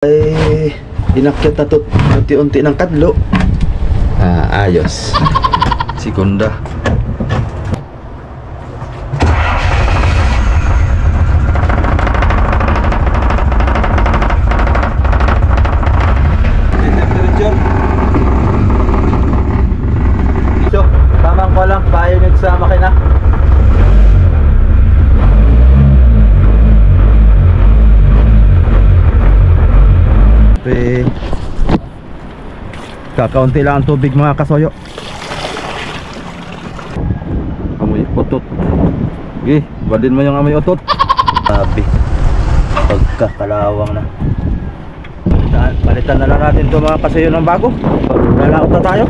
Ay inakyat na to unti-unti ng kadlo. Ayos. Segunda. So, tamang ko lang pa-unit sa makina. Kakaunti lang ang tubig mga kasoyo. Amoy otot. Okay, badin mo yung amoy otot. Sabi pagkakalawang na. Palitan na lang natin ito mga kasoyo ng bago. Lalaot na tayo.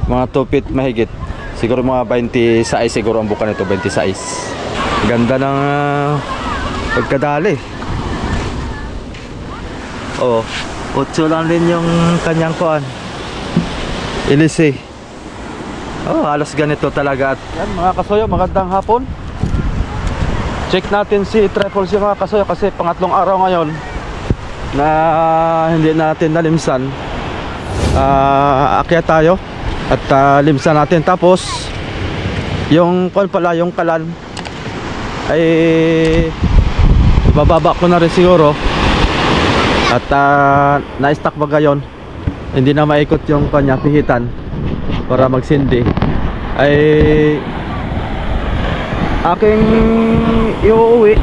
Mga 2 feet mahigit. Siguro mga 26 siguro ang buka nito, 26. Ganda ng pagkadali. Oh, 8 lang din yung kanyang kuan. Ilisi. Oh, halos ganito talaga. Yan mga kasoyo, magandang hapon. Check natin si Triple C mga kasoyo kasi pangatlong araw ngayon na hindi natin nalimsan. Akyat tayo at limsan natin, tapos yung kuan pala, yung kalan ay bababa ko na rin siguro. At na-stack ba gayon, hindi na maikot yung kanya pihitan para magsindi, ay aking iuuwi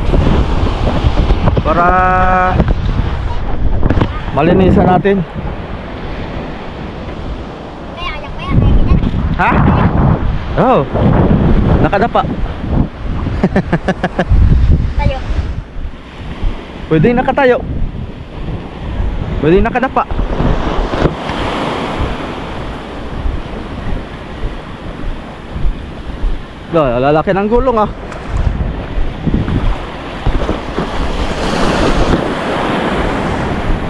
para malinisan natin. Ha? Oh, nakadapa. Tayo. Pwedeng nakatayo, pwedeng nakadapa. Lalaki ng gulong ah.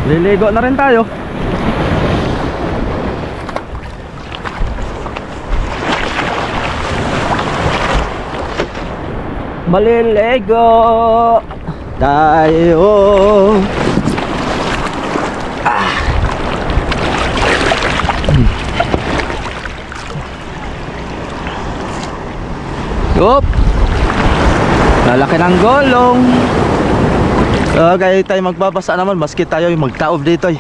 Liligo na rin tayo. Maliligo tayo. Yup, lalaki ng gulong. Okay, tayo magbabasa naman maski tayo yung magtaob dito eh.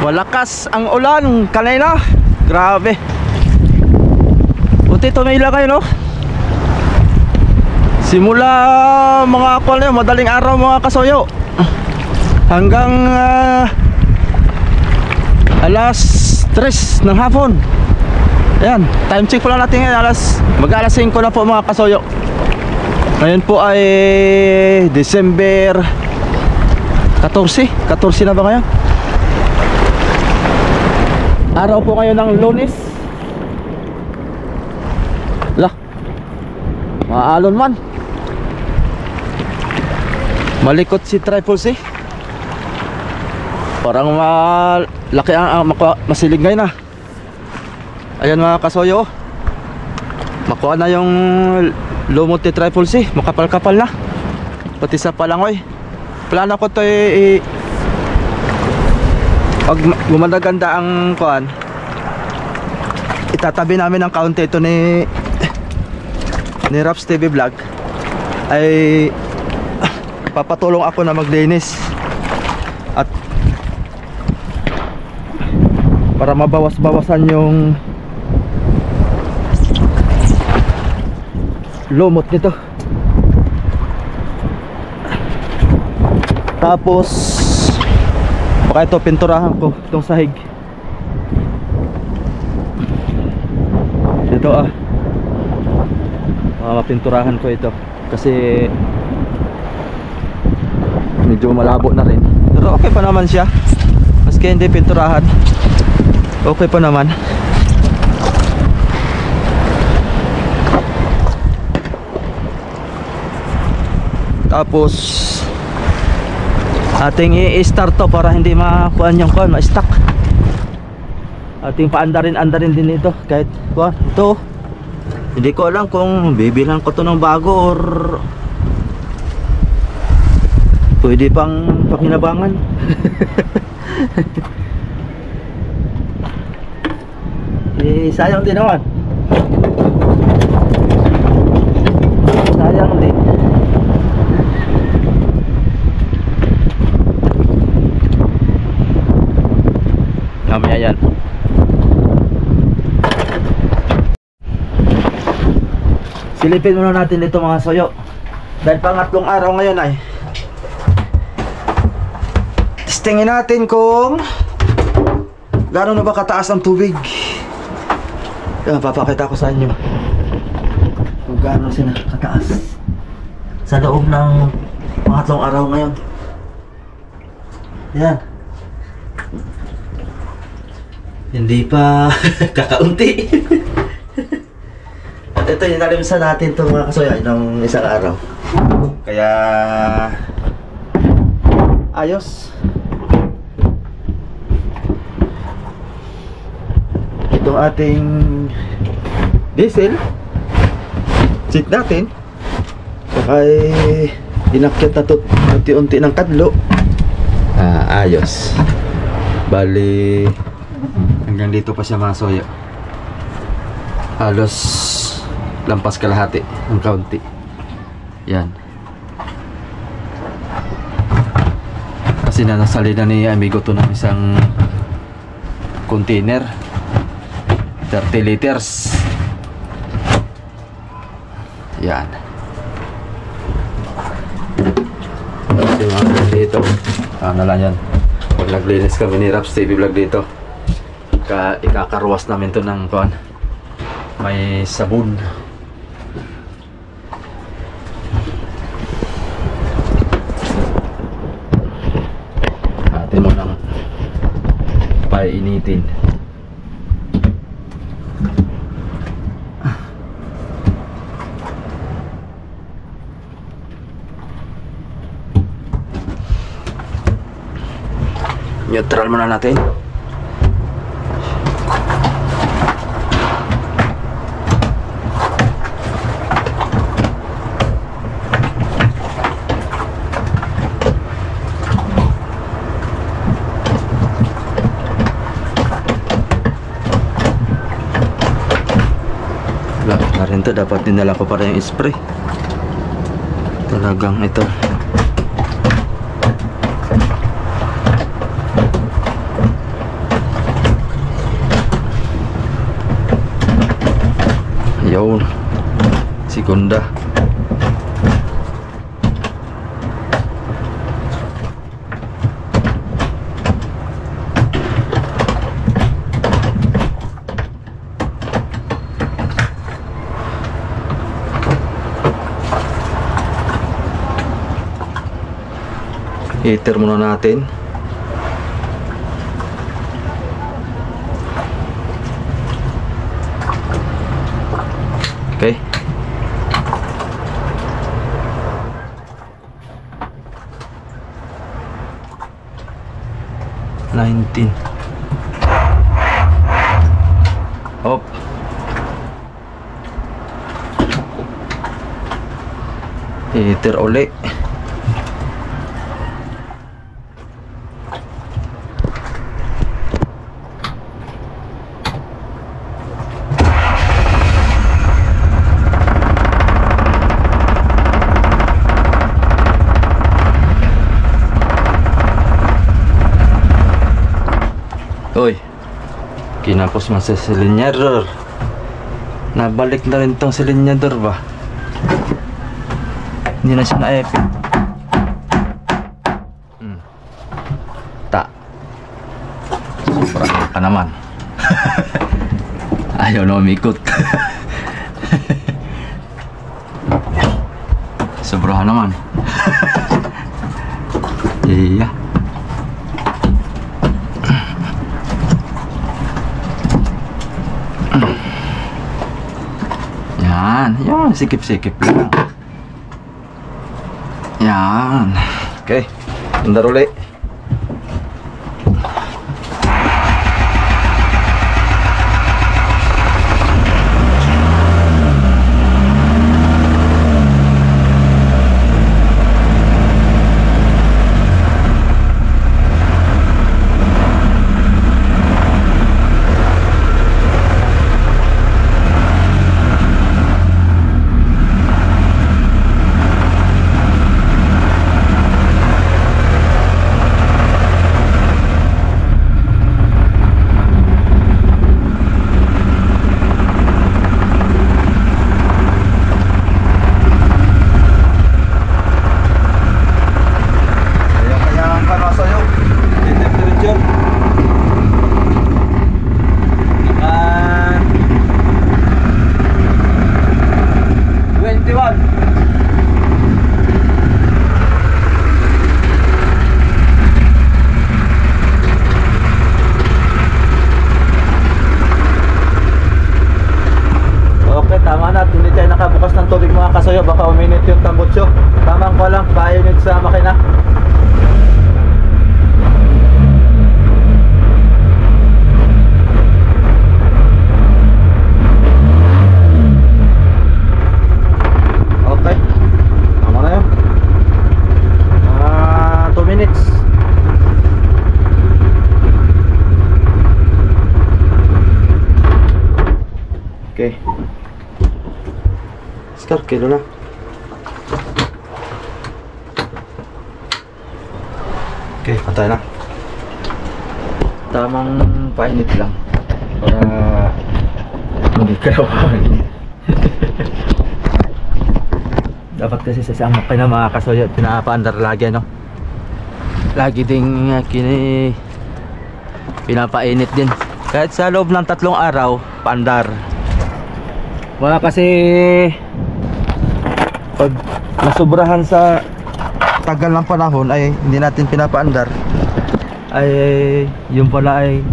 Malakas ang ulan kanina. Grabe. Buti tumila kayo no. Simula mga madaling araw mga kasoyo hanggang alas 3 ng hapon. Ayan, time check po lang natin ngayon, mag-alas 5 na po mga kasoyo. Ngayon po ay December 14 na ba ngayon? Araw po ngayon ng Lunes. Lah, maalon man. Malikot si Triple C. Parang malaki ang masilig ngayon ah. Ayan mga kasoyo, makuha na yung lumot ni Triple C. Makapal-kapal na, pati sa palangoy. Plano ko to pag gumanda-ganda ang kuan, itatabi namin ng kaunti ito ni Raps TV Vlog. Ay papatulong ako na maglinis at para mabawas-bawasan yung lumot nito. Tapos baka ito pinturahan ko itong sahig dito mapinturahan ko ito kasi medyo malabo na rin, pero okay pa naman siya maski hindi pinturahan. Okay pa naman. Tapos ating i-start to para hindi makuan yung kuan, ma-stuck. Ating paandarin din ito kahit kuan ito Hindi ko alam kung bibilhan ko to ng bago or pwede pang pakinabangan. Eh, sayang din naman. Sayang din. Mamaya yan. Silipin muna natin dito mga soyo. Dahil pangatlong araw ngayon ay testingin natin kung gaano na ba kataas ang tubig. Papakita ko sa inyo kung gaano sila kataas sa loob ng pangatlong araw ngayon. Yan. Hindi pa kakaunti. At ito yung nalimsan natin itong mga kasoya ng isang araw. Kaya ayos. Itong ating diesel check natin. Saka inakyat na to unti-unti ng kadlo. Ayos. Bali hanggang dito pa siya mga soya. Halos lampas kalahati ng kaunti. Yan. Kasi nasali na ni amigo to ng isang container 30 liters. Yan. Kasi mga dito ano lang yan, pag naglinis kami ni Raps TV Vlog dito, ikakarwas namin to ng kuan, may sabon. Atin mo nang painitin. Neutral muna natin. Na rin to, dapat dinala ko para yung spray. Talagang ito. Yun, segunda. Heater muna natin. Okay. $19. Op. Heater ulit. Oy, kinapos man sa silinyador. Nabalik na rin tong silinyador ba? Hindi na siya na-epic. Ta. Sobrang ka naman. Ayaw na umikot. Sobrahan naman. Iya. Yan, sikip-sikip lang. Yan. Okay, andar ulit. baka uminit yung tambutso. Tamang ko lang, painit sa makina. Okay, tama na yun. 2 minutes. Okay. Scar, kilo na. Okay, patay na. Tamang painit lang para hindi kalawangin. Dapat kasi sa isang makina mga kasoyo, pinapaandar lagi, no? Lagi ding pinapainit din. Kahit sa loob ng 3 araw, paandar. Wala kasi pag nasobrahan sa tagal ng panahon ay hindi natin pinapaandar, ay yung pala ay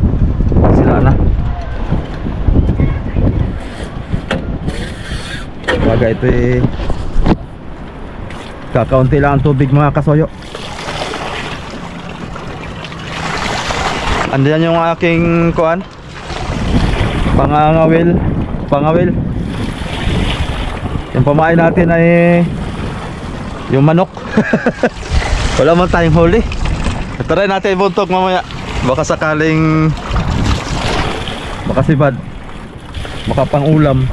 sira na. Baga ito eh, kakaunti lang ang tubig mga kasoyo. Andiyan yung aking kuan, pangawil. Yung pamain natin ay yung manok. Wala man tayong huli. Try natin ibuntok mamaya. Baka sakaling makasibad, baka pang ulam.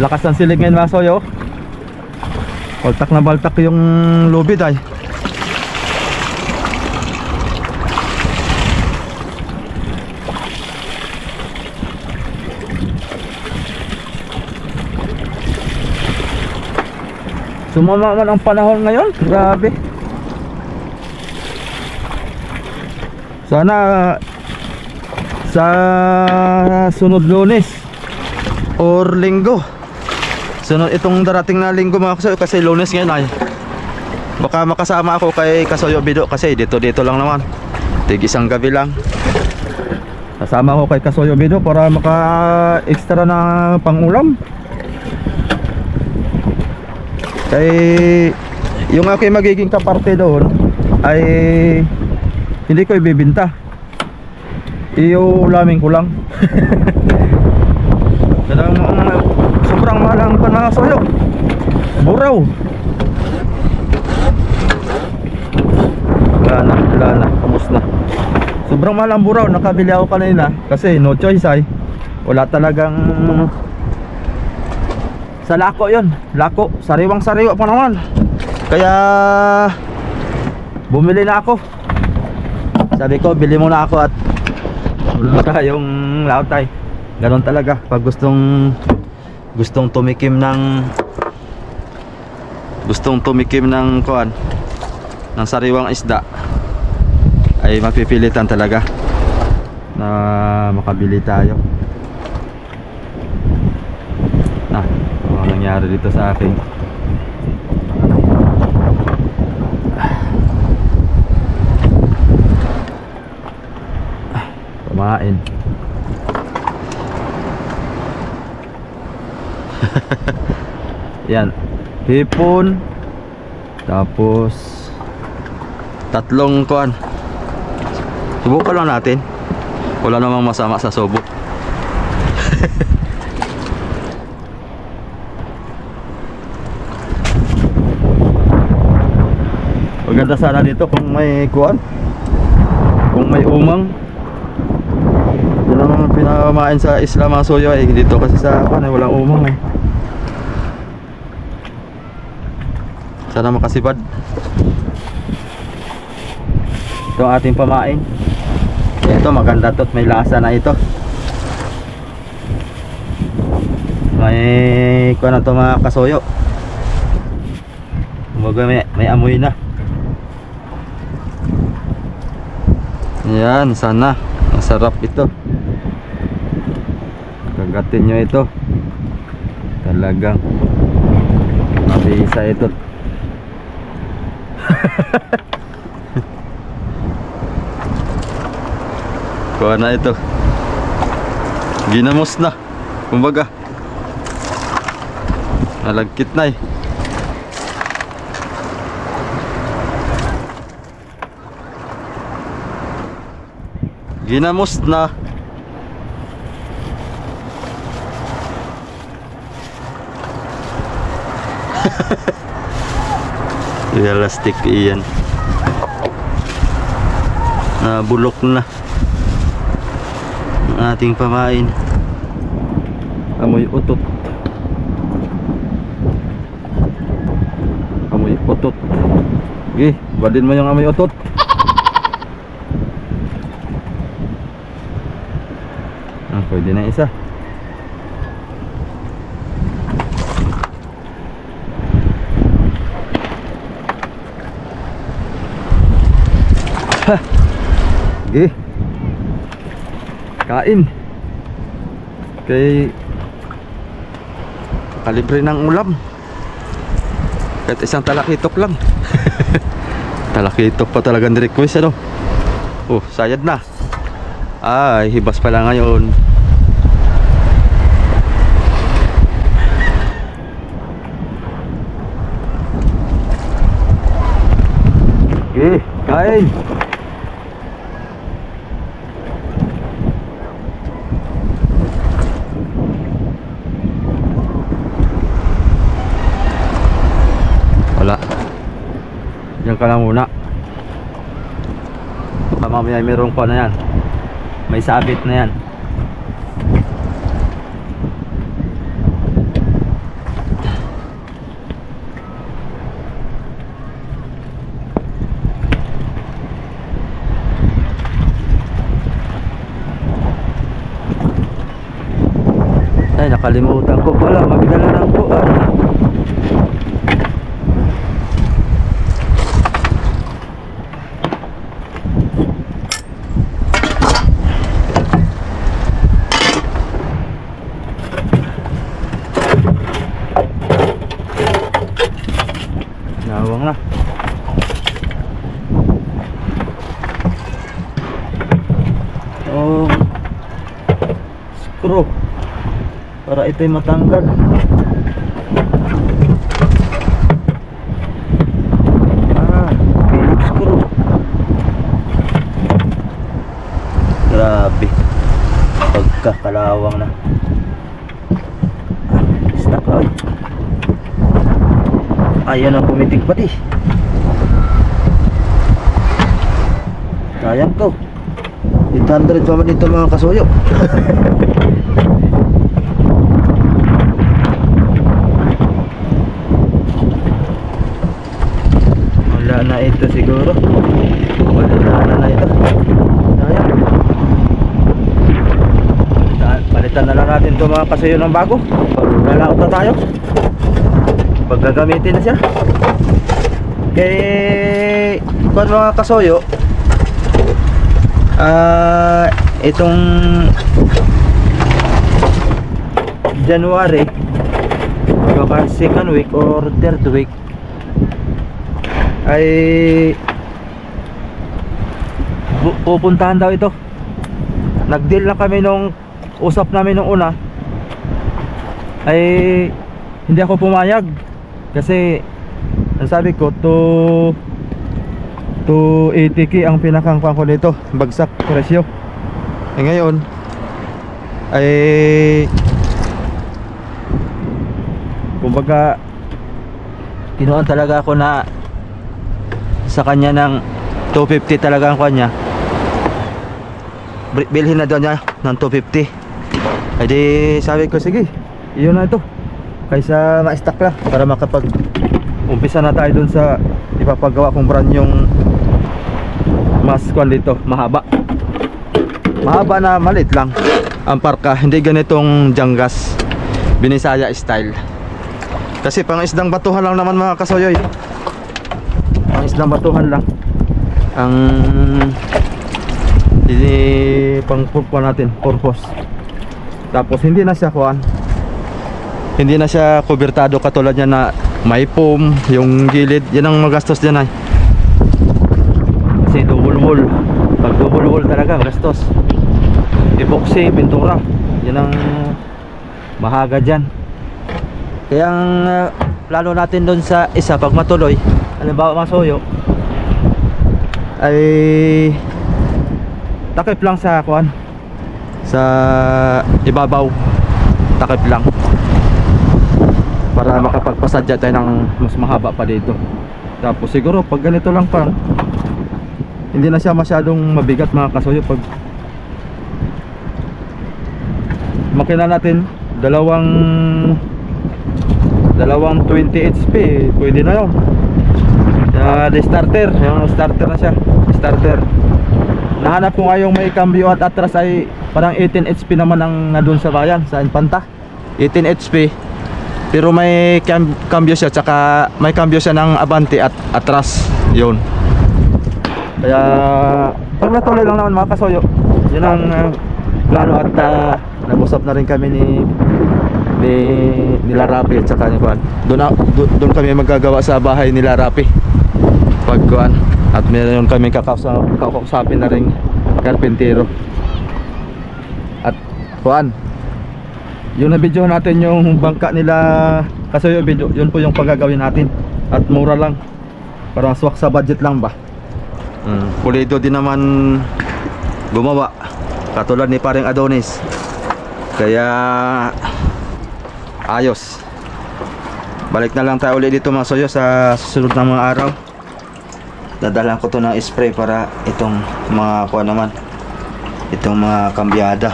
Lakas ng silig ngayon mga soyo. Baltak na baltak yung lubid ay. Sumama man ang panahon ngayon, grabe. Sana sa sunod Lunes or Linggo, sunod itong darating na Linggo mga kasoyo, kasi Lunes ngayon ay baka makasama ako kay Kasoyo Bido, kasi dito lang naman, tig isang gabi lang. Kasama ako kay Kasoyo Bido para maka extra na pangulam. Kay yung aking magiging kaparte doon ay hindi ko ibibinta, iuulamin ko lang. Sobrang mahal ang panangasoyo, buraw. Wala na, kamus na. Sobrang mahal ang buraw, nakabili ako kanina kasi no choice ay wala talagang. Sa lako yun, lako, sariwang sariwa pa naman. Kaya bumili na ako. Sabi ko, bili muna ako at wala tayong lautay. Ganon talaga pag gustong tumikim ng kuan, ng sariwang isda, ay mapipilitan talaga na makabili tayo. Nangyari dito sa akin, kumain. Yan, hipon, tapos 3 kuan. Subukan lang natin, wala namang masama sa subok. Maganda sana dito kung may kuan, kung may umang. Yun ang pinakamain sa isla mga soyo eh. Dito kasi sa kuan ay walang umang eh. Sana makasibad. Ito ang ating pamain. Ito maganda to at may lasa na ito. May kuan na to mga kasoyo. Kumbaga may amoy na. Yan, sana masarap ito. Kagatin nyo ito, talagang mabisa ito. Kuha na ito, ginamos na kumbaga. Nalagkit na eh. Ginamos na. Realistic iyan. Bulok na ang ating pamain. Amoy utot. Amoy utot. Okay, badin mo yung amoy utot. Pwede na isa. Ha. Okay. Kain. Kay kalibre ng ulam. Kahit isang talakitok lang. Talakitok pa talaga ang request, ano? Oh, sayad na. Ay, hibas pala ngayon. Okay, kain. Wala. Diyan ka lang muna. Baka mamaya mayroong pa na yan. May sabit na yan. Ay, nakalimutan ko pala magdala ng kuwan. Nawang na. Oh, screw para ito'y matanggal. Phillips screw. Grabe, pagkakalawang na. Stop out. Ayan ang pumitig pati. Sayang to. 800 pa man ito mga kasuyo. Wala na ito siguro. Wala na ito. Sayang. Palitan na lang natin ito mga kasuyo ng bago. Lalaot na tayo. Pag gagamitin na siya. Kaya kung mga kasoyo, itong January, baka second week or third week, ay pupuntahan daw ito. Nag-deal lang kami nung usap namin nung una, ay hindi ako pumayag. Kasi ang sabi ko, 280k ang pinakang pangko nito, bagsak presyo. Eh ngayon ay kumbaga kinuha talaga ako na sa kanya ng 250 talaga ang kanya. Bilhin na daw niya ng 250. Ay di sabi ko, sige, iyon na ito. Kaysa ma-stack lang para makapag umpisa na tayo dun sa ipapagawa kong brand yung mas kwan dito, mahaba na malit lang ang parka, hindi ganitong janggas Binisaya style. Kasi pang isdang batuhan lang naman mga kasoyoy, pang isdang batuhan lang ang pang purpose natin, purpose. Tapos hindi na siya kwan, hindi na siya kubertado katulad niya na may foam yung gilid. Yan ang magastos dyan ay. Kasi double wall. Pag double wall talaga magastos. Epoxy, pintura, yan ang mahaga dyan. Kaya ang plano natin doon sa isa, pag matuloy, halimbawa masuyo, ay takip lang sa kuan, sa ibabaw, takip lang para makapagpasadya tayo ng mas mahaba pa dito. Tapos siguro pag ganito lang pa, hindi na siya masyadong mabigat mga kasuyo. Pag makina natin dalawang 20 HP, pwede na yun. The starter, yung starter na siya, starter. Nahanap ko nga yung may cambio at atras ay parang 18 HP naman ang nadun sa bayan, sa Infanta. 18 HP, pero may cambio siya, tsaka may cambio siya ng Abante at atras, yun. Kaya pag natuloy lang naman mga kasuyo, yun ang plano. At nag-usap na rin kami nila Rapi at saka ni Kuan. Doon kami magagawa sa bahay nila Rapi pag Kuan. At meron kami kakausapin na rin karpentero. At Kuan, yung na-video natin yung bangka nila Kasuyo, yun po yung pagagawin natin. At mura lang, parang swak sa budget lang ba. Pulido din naman gumawa, katulad ni paring Adonis. Kaya ayos. Balik na lang tayo ulit dito mga soyo sa susunod na mga araw. Dadalan ko to ng spray para itong mga kuha naman, itong mga kambyada.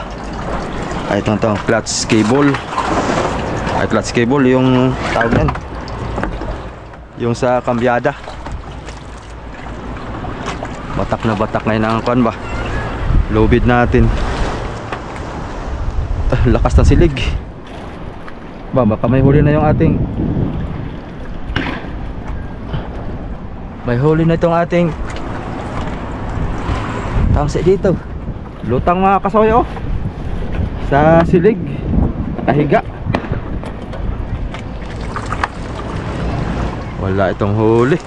Ay itong clutch cable. Ay clutch cable yung tawag yan, yung sa kambyada. Batak na batak ngayon ang kuhan ba, low bid natin. Lakas ng silig ba, baka may huli na yung ating, may huli na itong ating tangsi dito. Lutang mga kasoyo sa silig, nakahiga. Wala itong huli.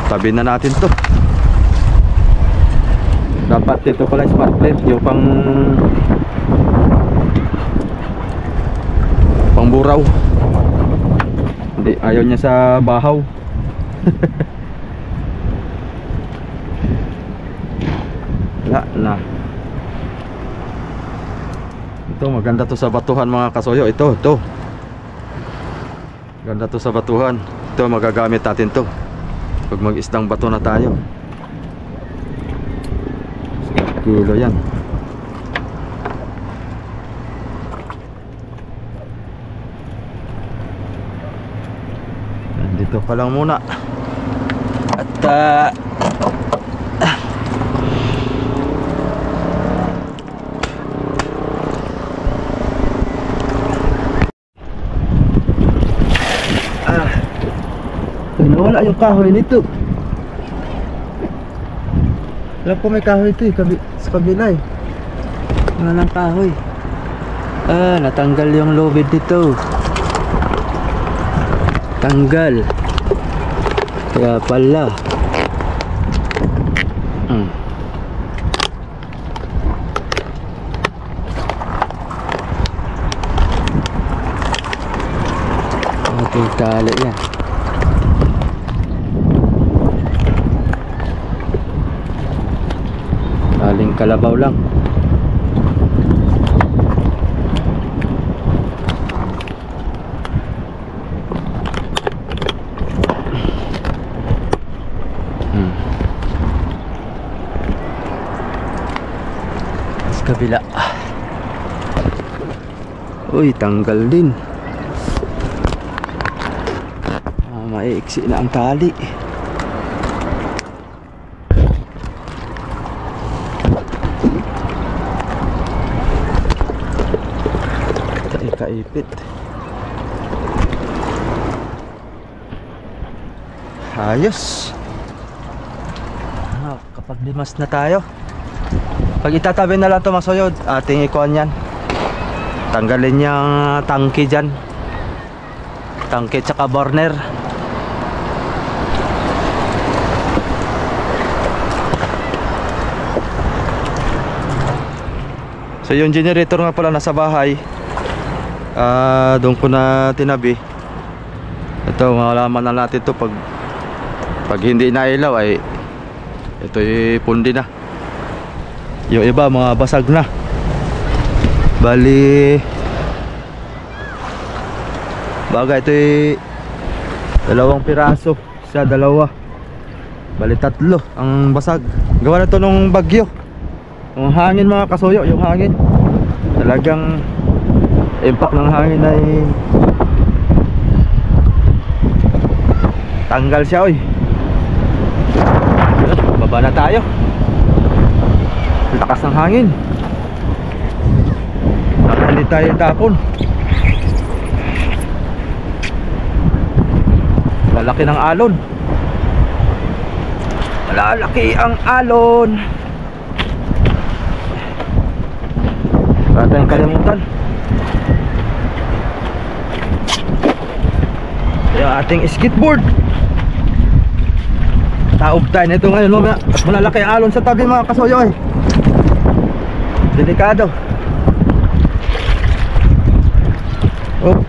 Tabi na natin to. Dapat dito pala smart plate, yung pangburaw. Hindi, ayaw niya sa bahaw. Wala na. Ito maganda to sa batuhan mga kasoyo. Ito ganda to sa batuhan. Ito magagamit natin to pag mag-isdang bato na tayo. Kilo yan. Dito pa lang muna. At nawala yung kahoy nito. Alam ko may kahoy ito sa kabila eh. Wala ng kahoy. Natanggal yung lobid dito. Tanggal. Kaya pala. Ating tali yan. Aling kalabaw lang. Sa kabila. Uy, tanggal din. Maiiksi na ang tali. Kaipit. Ayos. Kapag limas na tayo, pag itatabi na lang ito masuyod, ating ikuan yan, tanggalin yung tangke dyan, tangke tsaka burner. So yung generator nga pala nasa bahay, Doon ko na tinabi. Ito, malaman na natin to pag hindi nailaw ay ito ay pundi na. Yung iba mga basag na. Bali bagay ito ay 2 piraso. Isa, 2. Bali 3 ang basag. Gawa na to nung bagyo. Yung hangin mga kasuyo, yung hangin. Talagang impact ng hangin ay tanggal siya, oy. Baba na tayo. Lakas ng hangin. Nakali tayo tapon. Lalaki ng alon. Malalaki ang alon. Wala tayong kalimutan. Yung ating skateboard. Taob tayo nito ngayon, mamaya. Malalaki ang alon sa tabi mga kasuyo, eh. Delikado. Oh.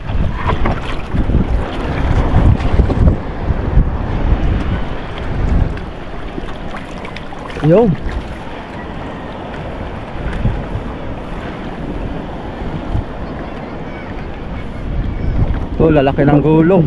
Yo. Oh, lalaki ng gulong.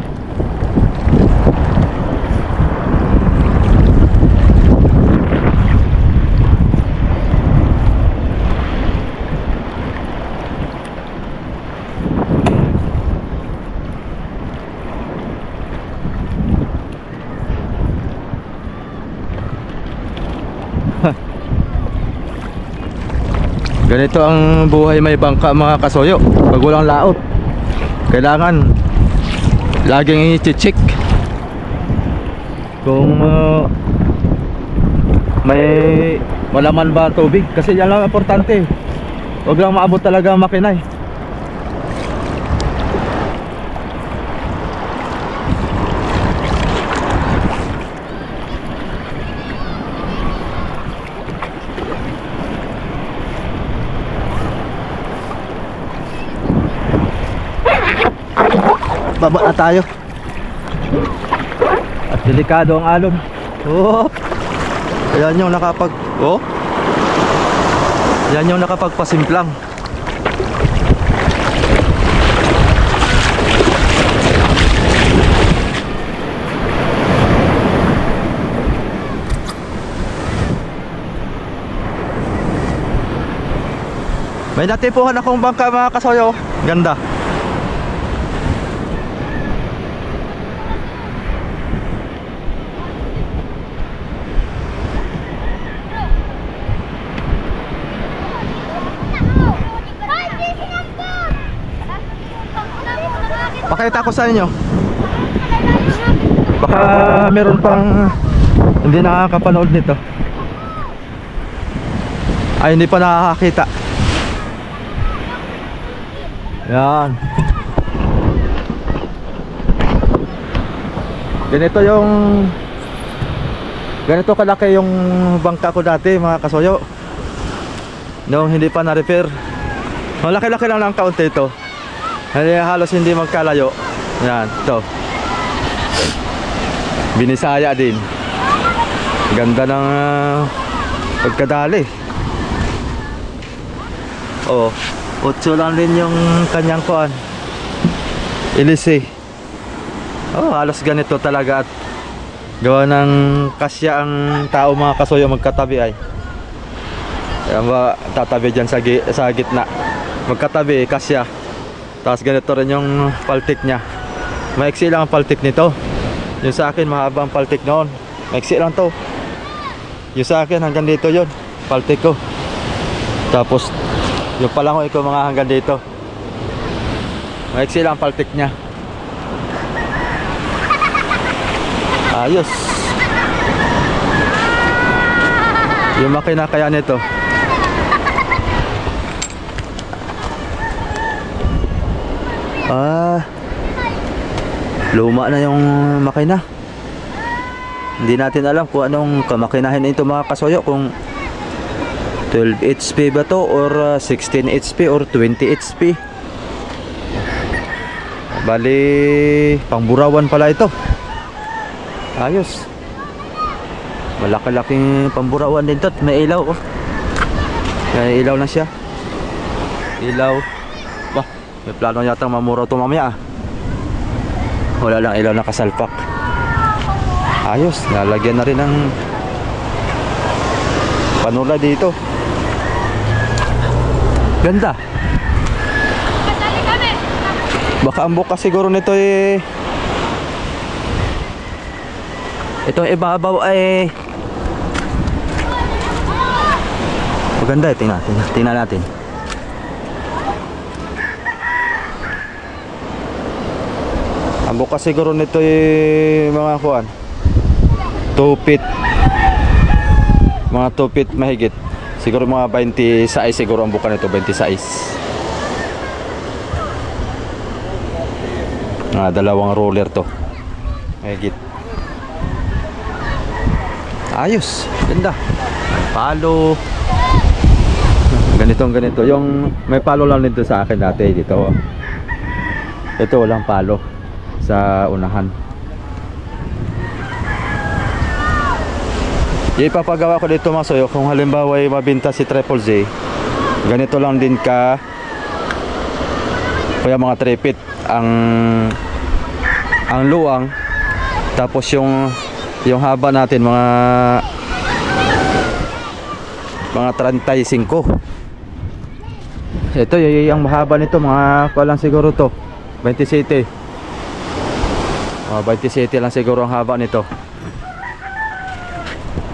Ganito ang buhay may bangka mga kasuyo. Pag walang laot, kailangan laging i-check kung may malaman ba tubig. Kasi yan lang importante. Huwag lang maabot talaga ang makinay. Baba na tayo. At delikado ang alon. Oh. Ayan yung oh. Yan yung nakapagpasimplang. May natipuhan akong bangka mga kasoyo. Ganda. Pakita ko sa inyo. Baka meron pang hindi nakakapanood nito. Ay, hindi pa nakakakita. Yan. Ganito kalaki yung bangka ko dati mga kasuyo. Noong hindi pa na-repair. Malaki-laki lang ng kaunti ito. Halos hindi magkalayo. Yan, ito. Binisaya din. Ganda ng pagkadali. Oh, 8 lang din yung kanyang kuan. Ilise. Oh, halos ganito talaga at gawa ng kasya ang tao mga kasuyo magkatabi ay. Kaya ba tatabi dyan sa gitna. Magkatabi, kasya. Tapos ganito rin yung paltik nya. Maiksi lang ang paltik nito. Yung sa akin mahaba ang paltik noon. Maiksi lang to. Yung sa akin hanggang dito yon paltik ko. Tapos yung palangoy ko mga hanggang dito. Maiksi lang ang paltik nya. Ayos. Yung makina kaya nito. Luma na yung makina. Hindi natin alam kung anong kamakinahin ito mga kasuyo. Kung 12 HP ba to or 16 HP or 20 HP. Bali, pangburawan pala ito. Ayos. Malaki-laking pamburawan din to. May ilaw, oh. May ilaw na siya. Ilaw. Bah, may plano yata mamuraw ito mamaya, ah. Wala lang ilaw na kasalpak. Ayos, nalagyan na rin ng panula dito. Ganda. Baka ang bukas siguro nito eh. Itong ibabaw ay maganda eh. Tingnan natin. Ang bukas siguro nito eh mga kuan 2 feet. Mga 2 feet mahigit. Siguro mga 20 size siguro ang bukas nito, 20 size. Dalawang roller to. Mahigit. Ayos, ganda. May palo. Ganito. Yung may palo lang dito sa akin dati dito. Ito walang palo sa unahan. Ipapagawa ko dito mga soyo kung halimbawa ay mabinta si Triple Z. Ganito lang din ka. Kaya mga 3 feet ang luwang, tapos yung haba natin mga 35. Ito yung mahaba nito mga kulang siguro to 27. 27 lang siguro ang haba nito.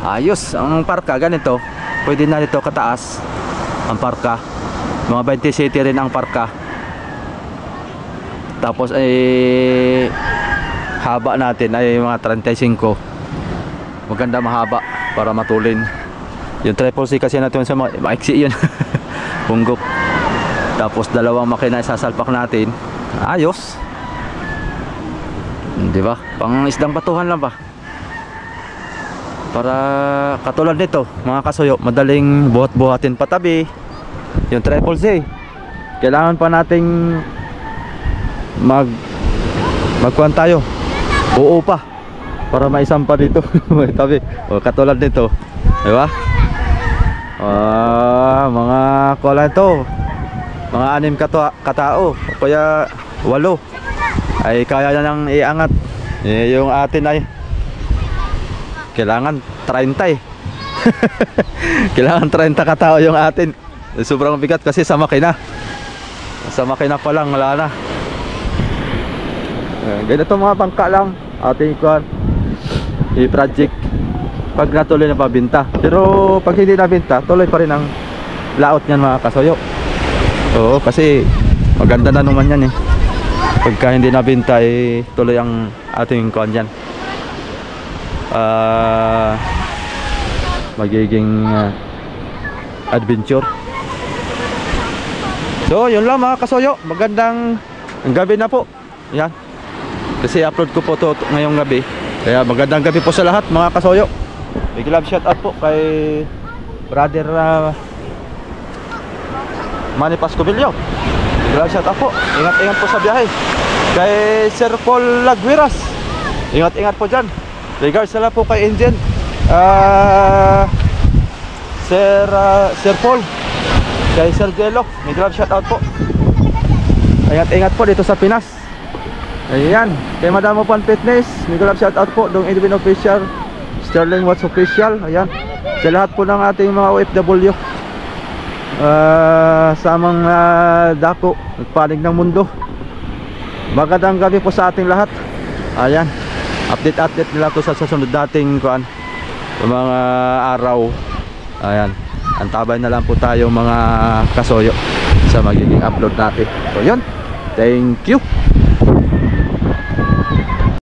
Ayos, ang parka ganito. Pwede na dito kataas ang parka. Mga 27 rin ang parka. Tapos ay haba natin ay mga 35. Maganda mahaba para matulin. Yung Triple C kasi natin sa maiksi yun. Punggok. Tapos dalawang makina isasalpak natin. Ayos. Di ba? Pang isdang batuhan lang ba? Para katulad nito, mga kasuyo, madaling buhat-buhatin patabi. Yung Triple C. Kailangan pa nating magkuhan tayo. Buo pa para maisampa dito. Tabi. O katulad nito, di ba? Mga kuha ito. Mga 6 katao, o kaya 8 ay kaya na nang iangat. Yung atin ay kailangan 30 eh. Kailangan 30 katao yung atin. Sobrang bigat kasi sa makina. Sa makina pa lang wala na. Ganito mga bangka lang ating kuhan i-project pag natuloy na pabinta. Pero pag hindi nabinta, tuloy pa rin ang laot niyan mga kasoyo. Oo, kasi maganda na naman yan eh. Pagka hindi nabinta eh, tuloy ang ating kuhan dyan. Magiging adventure. So yun lang mga kasoyo. Magandang gabi na po. Yan. Kasi upload ko po to ngayong gabi. Kaya magandang gabi po sa lahat mga kasoyo. Big love shout out po kay brother Manny Pascovillo. Big love shout out po. Ingat-ingat po sa biyahe. Kay Sir Paul Laguiras, ingat-ingat po dyan. Regards na lang po kay Engine Sir Paul. Kay Sir Jello, big love shout out po. Ingat-ingat po dito sa Pinas. Ayan, kay Madam Opan Fitness, big love shout out po. Dong Edwin Official, Sterling Watts Official. Ayan, sa lahat po ng ating mga OFW sa mga dako at panig ng mundo. Magandang gabi po sa ating lahat. Ayan, update nila to sa susunod dating kuan mga araw. Ayan, antabay na lang po tayo mga kasoyo sa magiging upload natin. So yun, thank you.